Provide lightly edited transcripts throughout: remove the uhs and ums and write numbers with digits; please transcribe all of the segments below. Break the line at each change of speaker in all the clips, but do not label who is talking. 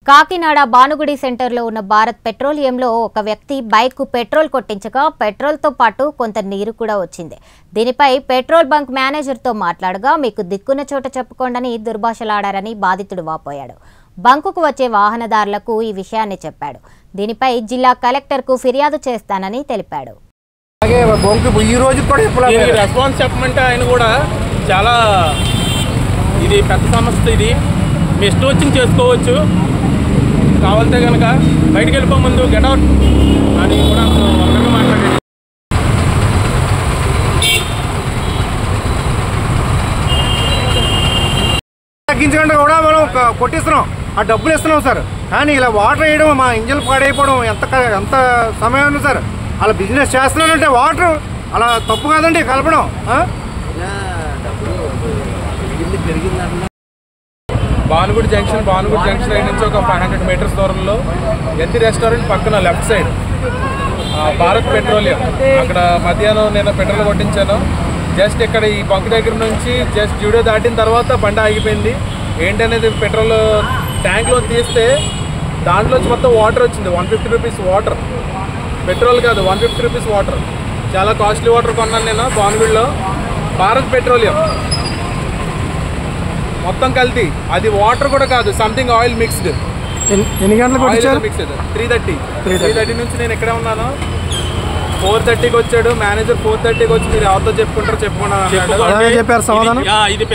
కాకినాడ బానుగుడి సెంటర్లో ఉన్న భారత్ పెట్రోలియంలో ఒక వ్యక్తి బైక్ పెట్రోల్ కొట్టించగా పెట్రోల్తో పాటు కొంత నీరు కూడా వచ్చింది. దీనిపై పెట్రోల్ బంక్ మేనేజర్తో మాట్లాడగా మీకు దిక్కున్న చోట చెప్పుకోండని దుర్భాషలాడారని బాధితుడు వాపోయాడు. బంకుకు వచ్చే వాహనదారులకు ఈ విషయాన్ని చెప్పాడు. దీనిపై జిల్లా కలెక్టర్కు ఫిర్యాదు చేస్తానని తెలిపాడు.
రెస్పాన్స్ చెప్పమంటే ఆయన కూడా చాలా ఇది పెద్ద సమస్య, ఇది మీ ఇష్టం వచ్చింది చేసుకోవచ్చు, కావాలంటే కనుక బయటికి వెళ్ళిపో ముందు గెట్అవుట్ అని కూడా వర్గంగా మాట్లాడాడు.
తగ్గించకుండా కూడా మనం కొట్టిస్తున్నాం, ఆ డబ్బులు ఇస్తున్నాం సార్. కానీ ఇలా వాటర్ వేయడం, మా ఇంజిన్ పాడైపోవడం ఎంత సమయం ఉంది సార్. అలా బిజినెస్ చేస్తున్నానంటే వాటర్ అలా తప్పు కాదండి కలపడం.
భానుగుడి జంక్షన్ అయిన నుంచి ఒక 500 మీటర్స్ దూరంలో ఎత్తి రెస్టారెంట్ పక్కన లెఫ్ట్ సైడ్ భారత్ పెట్రోలియం, అక్కడ మధ్యాహ్నం నేను పెట్రోల్ కొట్టించాను. జస్ట్ ఇక్కడ ఈ బంక్ దగ్గర నుంచి జస్ట్ జూడియో దాటిన తర్వాత బండి ఆగిపోయింది. ఏంటనేది పెట్రోల్ ట్యాంక్లో తీస్తే దాంట్లోంచి మొత్తం వాటర్ వచ్చింది. 150 రూపీస్ వాటర్, పెట్రోల్ కాదు 150 రూపీస్ వాటర్. చాలా కాస్ట్లీ వాటర్ కొన్నాను నేను భానుగుడిలో. భారత్ పెట్రోలియం మొత్తం కల్తీ, అది వాటర్ కూడా కాదు, సంథింగ్ ఆయిల్ మిక్స్డ్.
ఎన్ని గంటలకు
మిక్స్డ్ 3:30 నుంచి నేను ఇక్కడే ఉన్నాను. 4:30కి వచ్చాడు మేనేజర్. 4:30కి వచ్చి మీరు ఎవరితో చెప్పుకుంటారో చెప్పుకున్నాను. ఇది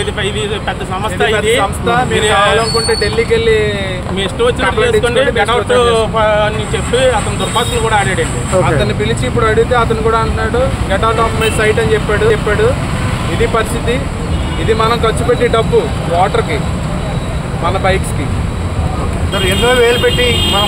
పెద్ద సంస్థ. మీరు కావాలనుకుంటే ఢిల్లీకి వెళ్ళి మీ ఇష్టం వచ్చినట్టు అని చెప్పి అతను దుర్భాషలు కూడా ఆడాడండి. అతన్ని పిలిచి ఇప్పుడు అడిగితే అతను కూడా అంటున్నాడు get out of my sight అని చెప్పాడు. ఇది పరిస్థితి. ఇది మనం ఖర్చు పెట్టి డబ్బు వాటర్కి, మన బైక్స్కి 20,000 పెట్టి మనం